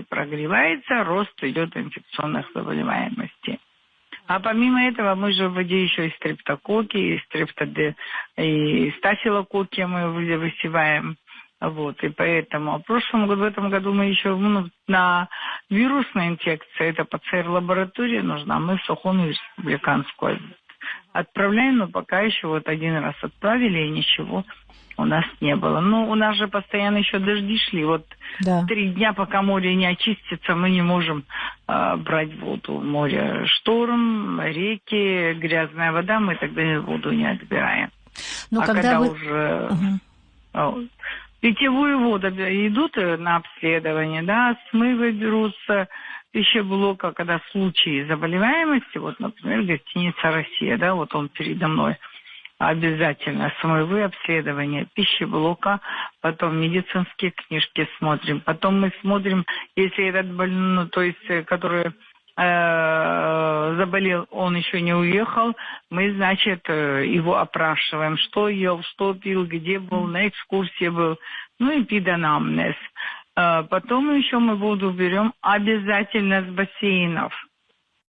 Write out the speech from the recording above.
прогревается, рост идет инфекционных заболеваемостей. А помимо этого мы же в воде еще и стрептококки, и стафилококки мы высеваем. Вот, и поэтому в этом году мы еще на вирусной инфекции, это ПЦР-лаборатория нужна, мы в Сухумную республиканскую отправляем, но пока еще вот один раз отправили, и ничего у нас не было. Ну, у нас же постоянно еще дожди шли. Вот 3 дня, пока море не очистится, мы не можем брать воду. Море шторм, реки, грязная вода, мы тогда воду не отбираем. Но когда уже питьевую воду идут на обследование, да, смывы берутся, пищеблока, когда случаи заболеваемости, вот, например, гостиница «Россия», да, вот он передо мной, обязательно смывы, обследование пищеблока, потом медицинские книжки смотрим, потом мы смотрим, если этот больной, то есть, который заболел, он еще не уехал, мы, значит, его опрашиваем, что ел, что пил, где был, на экскурсии был, ну и педанамнез. Потом еще мы воду берем обязательно с бассейнов.